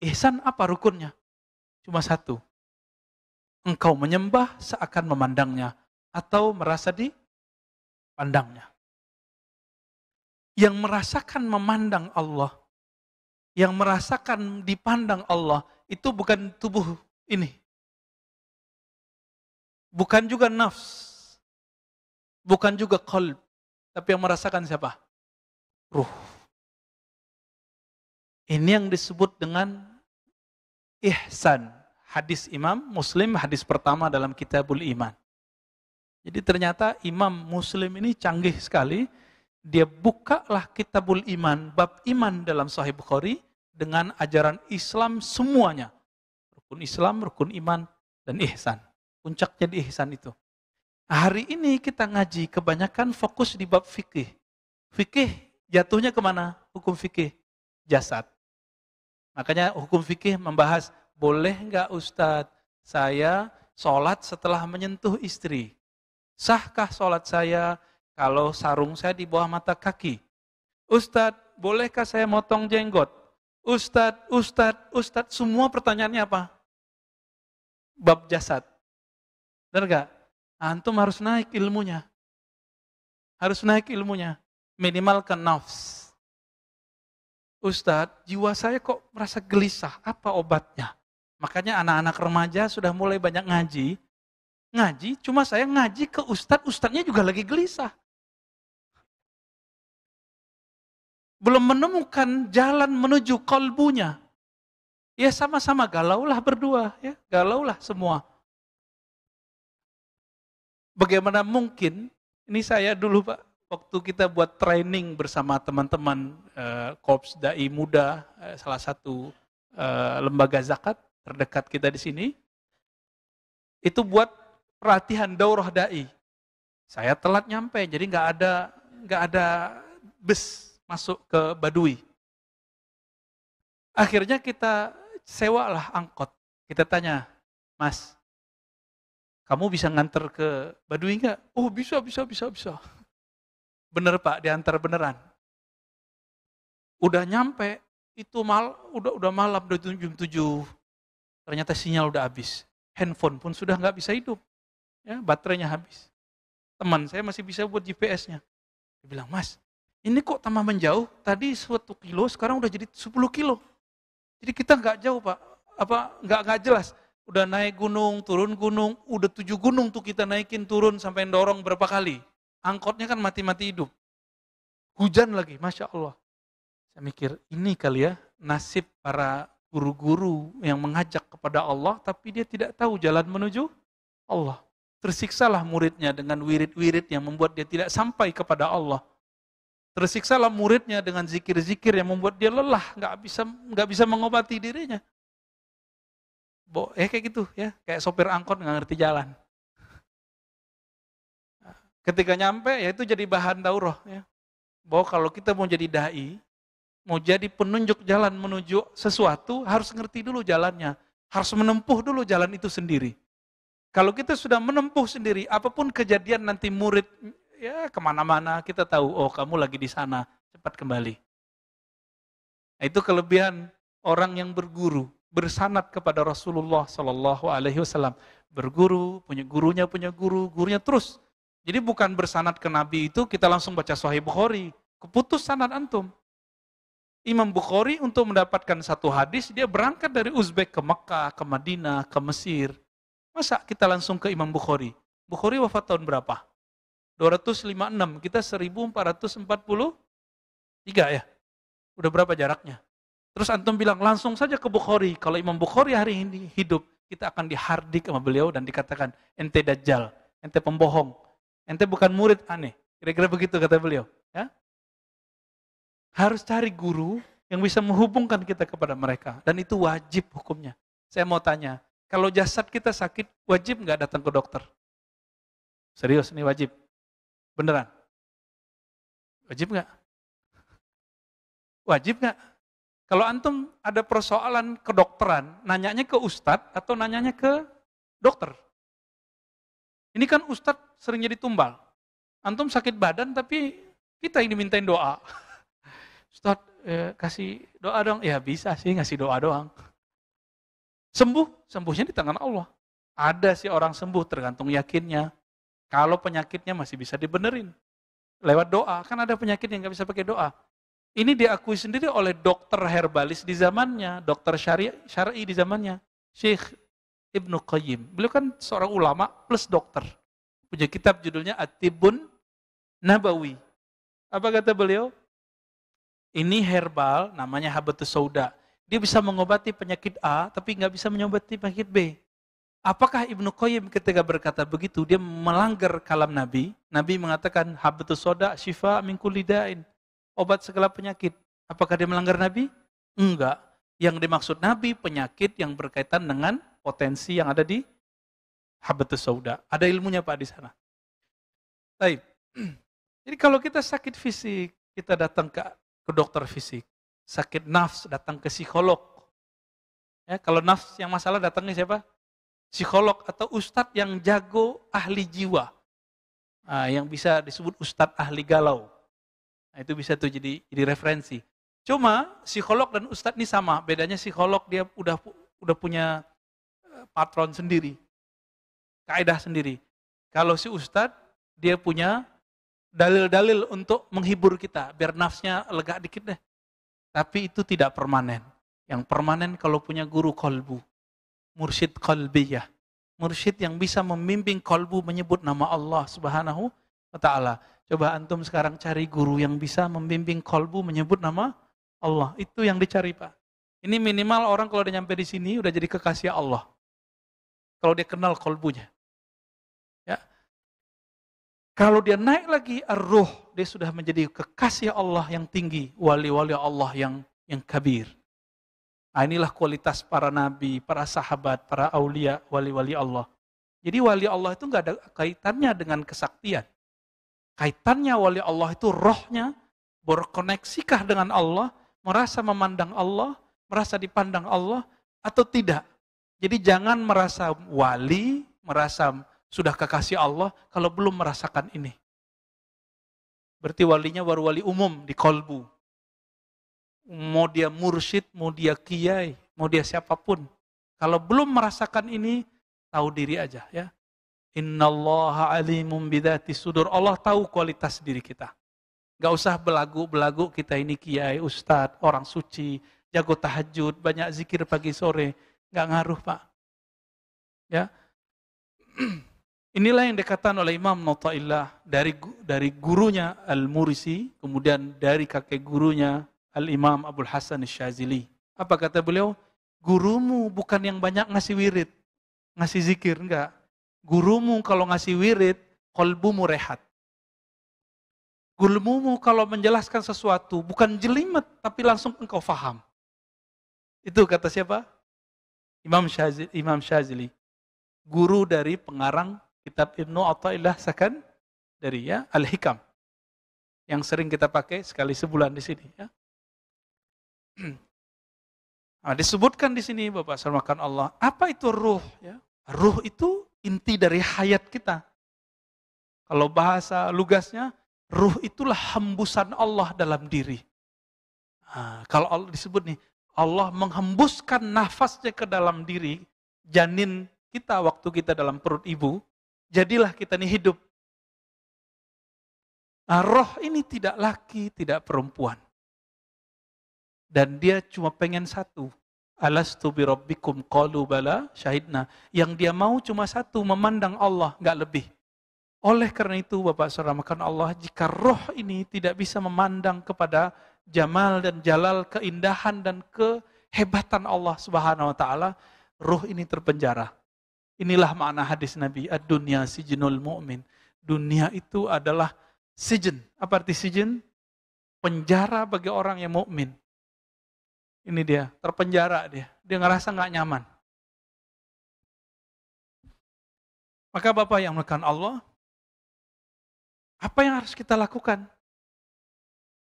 Ihsan apa rukunnya? Cuma satu. Engkau menyembah seakan memandangnya atau merasa dipandangnya. Yang merasakan memandang Allah, yang merasakan dipandang Allah, itu bukan tubuh ini. Bukan juga nafs. Bukan juga qalb. Tapi yang merasakan siapa? Ruh. Ini yang disebut dengan ihsan. Hadis Imam Muslim, hadis pertama dalam Kitabul Iman. Jadi ternyata Imam Muslim ini canggih sekali. Dia bukalah Kitabul Iman, bab iman dalam Sahih Bukhari dengan ajaran Islam semuanya. Rukun Islam, rukun iman, dan ihsan. Puncaknya di ihsan itu. Hari ini kita ngaji kebanyakan fokus di bab fikih. Fikih jatuhnya kemana? Hukum fikih jasad. Makanya hukum fikih membahas, boleh nggak Ustadz saya sholat setelah menyentuh istri? Sahkah sholat saya kalau sarung saya di bawah mata kaki? Ustadz, bolehkah saya motong jenggot? Ustadz, semua pertanyaannya apa? Bab jasad. Benar nggak? Antum harus naik ilmunya. Harus naik ilmunya. Minimal ke nafs. Ustadz, jiwa saya kok merasa gelisah. Apa obatnya? Makanya anak-anak remaja sudah mulai banyak ngaji. Ngaji, cuma saya ngaji ke ustadznya juga lagi gelisah. Belum menemukan jalan menuju kolbunya. Ya sama-sama galaulah berdua, ya galaulah semua. Bagaimana mungkin, ini saya dulu Pak, waktu kita buat training bersama teman-teman Korps Dai Muda, salah satu lembaga zakat terdekat kita di sini, itu buat pelatihan daurah dai. Saya telat nyampe, jadi nggak ada bus masuk ke Baduy. Akhirnya kita sewalah angkot. Kita tanya, Mas, kamu bisa nganter ke Baduy nggak? Oh bisa. Bener Pak, diantar beneran. Udah nyampe, itu udah malam, udah jam 7. Ternyata sinyal udah habis. Handphone pun sudah nggak bisa hidup. Ya, baterainya habis. Teman saya masih bisa buat GPS-nya. Dia bilang, Mas, Ini kok tambah menjauh, tadi 1 kilo, sekarang udah jadi 10 kilo. Jadi kita nggak jauh Pak, nggak jelas. Udah naik gunung, turun gunung, udah 7 gunung tuh kita naikin turun sampai dorong berapa kali. Angkotnya kan mati-mati hidup. Hujan lagi, Masya Allah. Saya mikir, ini kali ya nasib para guru-guru yang mengajak kepada Allah, tapi dia tidak tahu jalan menuju Allah. Tersiksalah muridnya dengan wirid-wirid yang membuat dia tidak sampai kepada Allah. Tersiksalah muridnya dengan zikir-zikir yang membuat dia lelah, nggak bisa mengobati dirinya. Kayak gitu ya, kayak sopir angkot nggak ngerti jalan. Ketika nyampe, ya itu jadi bahan daurah ya. Bahwa kalau kita mau jadi dai, mau jadi penunjuk jalan menuju sesuatu, harus ngerti dulu jalannya. Harus menempuh dulu jalan itu sendiri. Kalau kita sudah menempuh sendiri, apapun kejadian nanti murid, ya kemana-mana, kita tahu, oh kamu lagi di sana, cepat kembali. Nah, itu kelebihan orang yang berguru, bersanad kepada Rasulullah Sallallahu Alaihi Wasallam. Berguru, punya guru, gurunya terus. Jadi bukan bersanad ke Nabi itu kita langsung baca Sahih Bukhari, keputus sanad antum. Imam Bukhari untuk mendapatkan satu hadis, dia berangkat dari Uzbek ke Mekah, ke Madinah, ke Mesir. Masa kita langsung ke Imam Bukhari? Bukhari wafat tahun berapa? 256, kita 1443 ya. Udah berapa jaraknya? Terus antum bilang langsung saja ke Bukhari. Kalau Imam Bukhari hari ini hidup, kita akan dihardik sama beliau dan dikatakan ente dajjal, ente pembohong, ente bukan murid aneh. Kira-kira begitu kata beliau. Ya? Harus cari guru yang bisa menghubungkan kita kepada mereka. Dan itu wajib hukumnya. Saya mau tanya, kalau jasad kita sakit, wajib nggak datang ke dokter? Serius, ini wajib. Beneran? Wajib nggak? Wajib nggak? Kalau antum ada persoalan kedokteran, nanyanya ke ustadz atau nanyanya ke dokter? Ini kan ustadz sering jadi tumbal. Antum sakit badan tapi kita yang dimintain doa. Ustadz kasih doa dong. Ya bisa sih ngasih doa doang. Sembuhnya di tangan Allah. Ada sih orang sembuh tergantung yakinnya. Kalau penyakitnya masih bisa dibenerin. Lewat doa, kan ada penyakit yang nggak bisa pakai doa. Ini diakui sendiri oleh dokter herbalis di zamannya, dokter syar'i di zamannya. Syekh Ibnu Qayyim. Beliau kan seorang ulama plus dokter. Punya kitab judulnya At-Tibbun Nabawi. Apa kata beliau? Ini herbal, namanya Habatus Sauda. Dia bisa mengobati penyakit A, tapi nggak bisa mengobati penyakit B. Apakah Ibnu Qayyim ketika berkata begitu, dia melanggar kalam Nabi? Nabi mengatakan, Habatus Sauda syifa min kulli da'in. Obat segala penyakit. Apakah dia melanggar Nabi? Enggak. Yang dimaksud Nabi, penyakit yang berkaitan dengan potensi yang ada di Habatus Sauda. Ada ilmunya Pak di sana. Baik. Jadi kalau kita sakit fisik, kita datang ke dokter fisik. Sakit nafs, datang ke psikolog. Ya, kalau nafs yang masalah datangnya siapa? Psikolog atau ustadz yang jago ahli jiwa. Nah, yang bisa disebut ustadz ahli galau. Nah, itu bisa tuh jadi referensi. Cuma psikolog dan ustadz ini sama. Bedanya psikolog dia udah punya patron sendiri. Kaidah sendiri. Kalau si ustadz dia punya dalil-dalil untuk menghibur kita. Biar nafsnya lega dikit deh. Tapi itu tidak permanen. Yang permanen kalau punya guru kolbu. Mursyid qalbiyah. Mursyid yang bisa membimbing kolbu menyebut nama Allah Subhanahu wa ta'ala. Coba antum sekarang cari guru yang bisa membimbing kolbu menyebut nama Allah. Itu yang dicari Pak. Ini minimal orang kalau udah nyampe di sini udah jadi kekasih Allah. Kalau dia kenal kolbunya. Ya. Kalau dia naik lagi ar-ruh, dia sudah menjadi kekasih Allah yang tinggi. Wali-wali Allah yang kabir. Nah, inilah kualitas para nabi, para sahabat, para aulia, wali-wali Allah. Jadi wali Allah itu nggak ada kaitannya dengan kesaktian. Kaitannya wali Allah itu rohnya, berkoneksikah dengan Allah, merasa memandang Allah, merasa dipandang Allah, atau tidak. Jadi jangan merasa wali, merasa sudah kekasih Allah, kalau belum merasakan ini. Berarti walinya baru wali umum di kolbu. Mau dia mursyid, mau dia kiai, mau dia siapapun. Kalau belum merasakan ini, tahu diri aja ya. Innallaha alimun bidzati sudur. Allah tahu kualitas diri kita. Gak usah belagu-belagu kita ini kiai, ustadz, orang suci, jago tahajud, banyak zikir pagi sore. Gak ngaruh Pak. Ya, inilah yang dikatakan oleh Imam Nawatillah dari gurunya Al-Murisi, kemudian dari kakek gurunya Al-Imam Abdul Hasan Asy-Syadzili. Apa kata beliau? Gurumu bukan yang banyak ngasih wirid, ngasih zikir, enggak. Gurumu kalau ngasih wirid, kolbumu rehat. Gurumu kalau menjelaskan sesuatu, bukan jelimet, tapi langsung engkau faham. Itu kata siapa? Imam Syadzili. Guru dari pengarang kitab Ibnu Athaillah Sakan dari ya Al-Hikam. Yang sering kita pakai sekali sebulan di sini ya. Nah, disebutkan di sini Bapak sarmakan Allah, apa itu ruh ya? Ruh itu inti dari hayat kita. Kalau bahasa lugasnya, ruh itulah hembusan Allah dalam diri. Nah, kalau Allah disebut nih, Allah menghembuskan nafasnya ke dalam diri janin kita waktu kita dalam perut ibu, jadilah kita ini hidup. Nah, roh ini tidak laki, tidak perempuan. Dan dia cuma pengen satu. Alastu bi rabbikum qalu bala syahidna. Yang dia mau cuma satu, memandang Allah, enggak lebih. Oleh karena itu Bapak Saudara makan Allah, jika roh ini tidak bisa memandang kepada jamal dan jalal, keindahan dan kehebatan Allah Subhanahu wa taala, roh ini terpenjara. Inilah makna hadis Nabi, ad-dunya sijnul mu'min. Dunia itu adalah sijin. Apa arti sijin? Penjara bagi orang yang mukmin. Ini dia, terpenjara dia. Dia ngerasa nggak nyaman. Maka Bapak yang melakukan Allah, apa yang harus kita lakukan?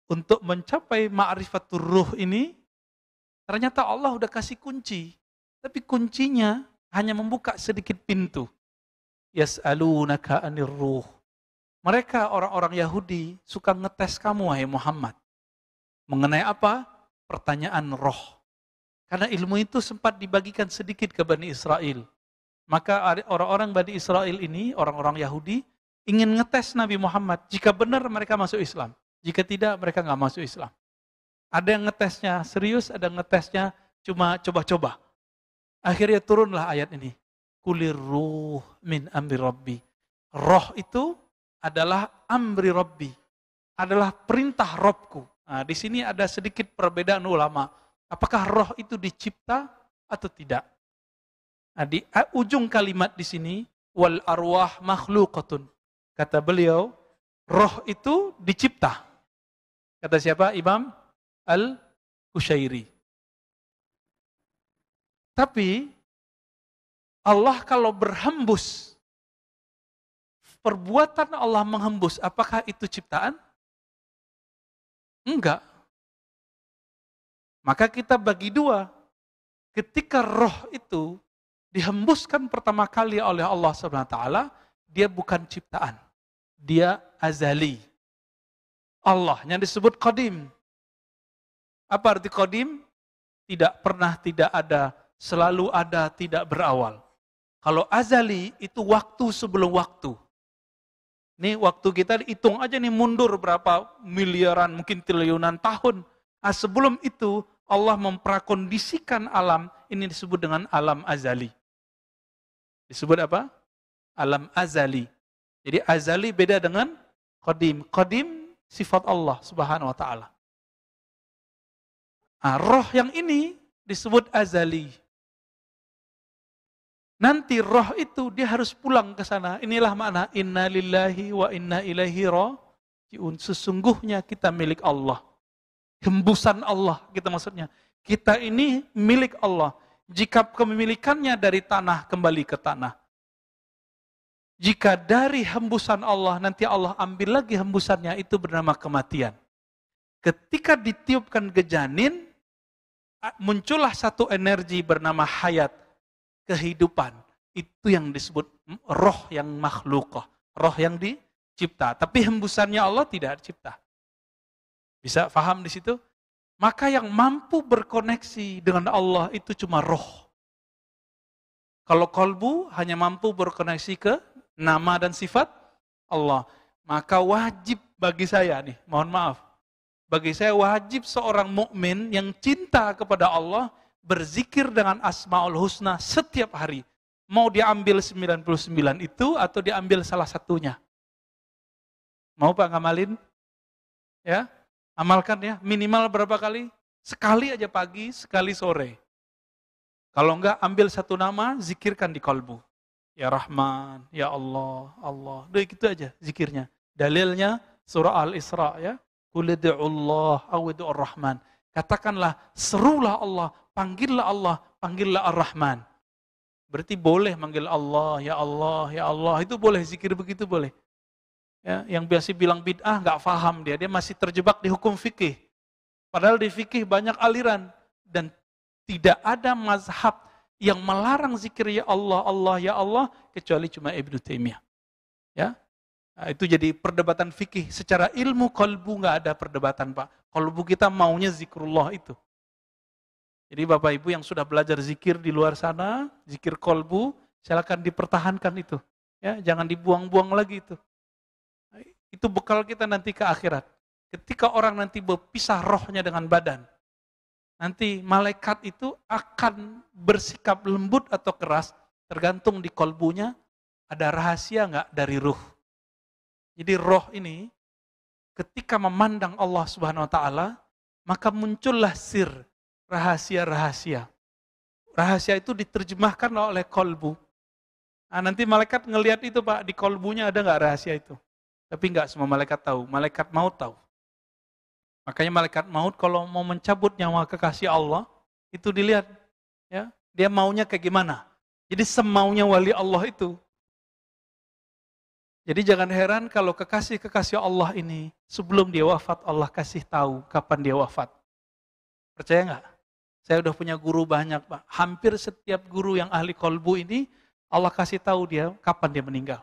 Untuk mencapai ma'rifatur ruh ini, ternyata Allah udah kasih kunci. Tapi kuncinya hanya membuka sedikit pintu. Yas'alunaka 'anir ruh. Mereka orang-orang Yahudi suka ngetes kamu wahai Muhammad. Mengenai apa? Pertanyaan roh. Karena ilmu itu sempat dibagikan sedikit ke Bani Israel. Maka orang-orang Bani Israel ini, orang-orang Yahudi, ingin ngetes Nabi Muhammad. Jika benar mereka masuk Islam. Jika tidak mereka nggak masuk Islam. Ada yang ngetesnya serius, ada yang ngetesnya cuma coba-coba. Akhirnya turunlah ayat ini. Kulir ruh min amri rabbi. Roh itu adalah amri rabbi. Adalah perintah Robku. Nah, di sini ada sedikit perbedaan ulama. Apakah roh itu dicipta atau tidak? Nah, di ujung kalimat di sini, wal arwah makhluqatun. Kata beliau, roh itu dicipta. Kata siapa? Imam Al-Qushairi. Tapi Allah kalau berhembus, perbuatan Allah menghembus, apakah itu ciptaan? Enggak. Maka kita bagi dua. Ketika roh itu dihembuskan pertama kali oleh Allah SWT, dia bukan ciptaan. Dia azali. Allah yang disebut qadim. Apa arti qadim? Tidak pernah tidak ada, selalu ada, tidak berawal. Kalau azali itu waktu sebelum waktu. Nih waktu kita hitung aja nih mundur berapa miliaran, mungkin triliunan tahun. Nah, sebelum itu Allah memprakondisikan alam, ini disebut dengan alam azali. Disebut apa? Alam azali. Jadi azali beda dengan qadim. Qadim sifat Allah Subhanahu wa taala. Nah, roh yang ini disebut azali. Nanti roh itu dia harus pulang ke sana. Inilah makna inna lillahi wa inna ilaihi raji'un. Sesungguhnya kita milik Allah. Hembusan Allah kita maksudnya. Kita ini milik Allah. Jika kepemilikannya dari tanah kembali ke tanah. Jika dari hembusan Allah nanti Allah ambil lagi hembusannya, itu bernama kematian. Ketika ditiupkan ke janin, muncullah satu energi bernama hayat. Kehidupan, itu yang disebut roh yang makhlukah, roh yang dicipta. Tapi hembusannya Allah tidak dicipta. Bisa paham di situ? Maka yang mampu berkoneksi dengan Allah itu cuma roh. Kalau kolbu hanya mampu berkoneksi ke nama dan sifat Allah. Maka wajib bagi saya nih, mohon maaf. Bagi saya wajib seorang mukmin yang cinta kepada Allah berzikir dengan Asmaul Husna setiap hari. Mau diambil 99 itu atau diambil salah satunya. Mau Pak ngamalin? Ya, amalkan ya, minimal berapa kali? Sekali aja pagi, sekali sore. Kalau enggak, ambil satu nama, zikirkan di kolbu. Ya Rahman, Ya Allah, Allah. Udah gitu aja zikirnya. Dalilnya surah Al-Isra ya. Qul ud'ullaha aw ud'ur Rahman. Katakanlah, serulah Allah, panggillah Allah, panggillah Ar-Rahman. Berarti boleh manggil Allah, Ya Allah, Ya Allah. Itu boleh, zikir begitu boleh. Ya, yang biasa bilang bid'ah nggak paham dia masih terjebak di hukum fikih. Padahal di fikih banyak aliran dan tidak ada mazhab yang melarang zikir ya Allah, Allah, ya Allah kecuali cuma Ibnu Taimiyah. Ya, nah, itu jadi perdebatan fikih. Secara ilmu kolbu nggak ada perdebatan Pak. Kolbu kita maunya zikrullah itu. Jadi Bapak Ibu yang sudah belajar zikir di luar sana, zikir kolbu, silakan dipertahankan itu. Ya, jangan dibuang-buang lagi itu. Itu bekal kita nanti ke akhirat. Ketika orang nanti berpisah rohnya dengan badan, nanti malaikat itu akan bersikap lembut atau keras, tergantung di kolbunya, ada rahasia nggak dari ruh. Jadi roh ini, ketika memandang Allah Subhanahu Wa Taala, maka muncullah sir, rahasia-rahasia. Rahasia itu diterjemahkan oleh kolbu. Nah, nanti malaikat ngelihat itu Pak, di kolbunya ada nggak rahasia itu? Tapi enggak semua malaikat tahu, malaikat maut tahu. Makanya malaikat maut kalau mau mencabut nyawa kekasih Allah, itu dilihat, ya, dia maunya kayak gimana. Jadi semaunya wali Allah itu. Jadi jangan heran kalau kekasih-kekasih Allah ini, sebelum dia wafat, Allah kasih tahu kapan dia wafat. Percaya enggak? Saya udah punya guru banyak Pak. Hampir setiap guru yang ahli kolbu ini, Allah kasih tahu dia kapan dia meninggal.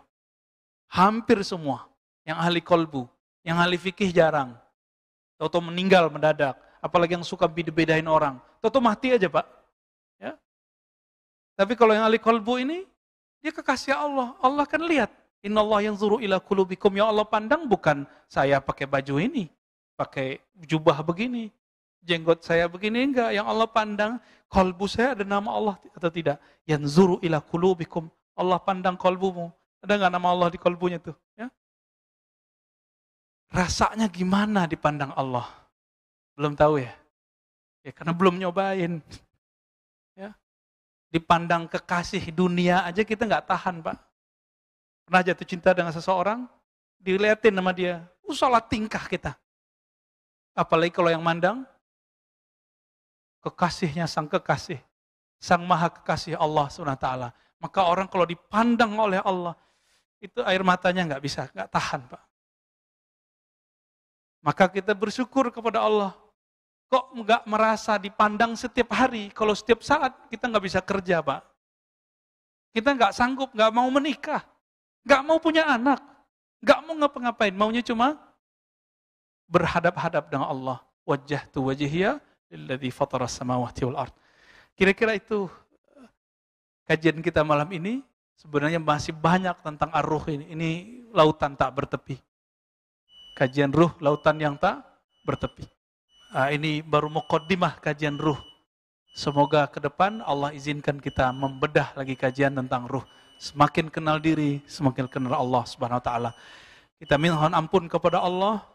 Hampir semua. Yang ahli kolbu, yang ahli fikih jarang. Toto meninggal mendadak, apalagi yang suka beda-bedain orang. Toto mati aja Pak. Ya. Tapi kalau yang ahli kolbu ini, dia kekasih Allah. Allah kan lihat. Innallaha yanzuru ila qulubikum. Ya Allah pandang bukan saya pakai baju ini, pakai jubah begini, jenggot saya begini, enggak. Yang Allah pandang, kolbu saya ada nama Allah atau tidak. Yanzuru ila qulubikum. Allah pandang kolbumu. Ada enggak nama Allah di kolbunya tuh? Ya. Rasanya gimana dipandang Allah? Belum tahu ya? Ya karena belum nyobain. Ya. Dipandang kekasih dunia aja kita nggak tahan Pak. Pernah jatuh cinta dengan seseorang, dilihatin sama dia, salah tingkah kita. Apalagi kalau yang mandang, kekasihnya sang kekasih, sang maha kekasih Allah SWT. Maka orang kalau dipandang oleh Allah, itu air matanya nggak bisa, nggak tahan Pak. Maka kita bersyukur kepada Allah. Kok nggak merasa dipandang setiap hari? Kalau setiap saat kita nggak bisa kerja Pak. Kita nggak sanggup, nggak mau menikah. Nggak mau punya anak. Nggak mau ngapa-ngapain. Maunya cuma berhadap-hadap dengan Allah. Wajjahtu wajhiya lilladzi fataras samawati wal ard. Kira-kira itu kajian kita malam ini. Sebenarnya masih banyak tentang ar-ruh ini. Ini lautan tak bertepi. Kajian ruh, lautan yang tak bertepi. Ini baru muqaddimah kajian ruh. Semoga ke depan Allah izinkan kita membedah lagi kajian tentang ruh. Semakin kenal diri, semakin kenal Allah Subhanahu Wa Taala. Kita mohon ampun kepada Allah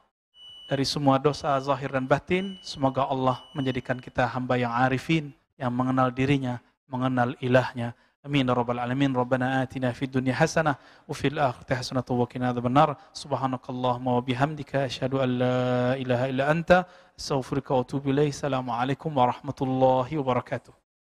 dari semua dosa zahir dan batin. Semoga Allah menjadikan kita hamba yang arifin, yang mengenal dirinya, mengenal ilahnya. Amin ya rabbal alamin. Rabbana atina fid dunya hasanah wa fil akhirati hasanah wa qina adzabannar. Subhanakallahumma wa bihamdika asyhadu an la ilaha illa anta astaghfiruka wa atubu ilaik. Assalamualaikum warahmatullahi wabarakatuh.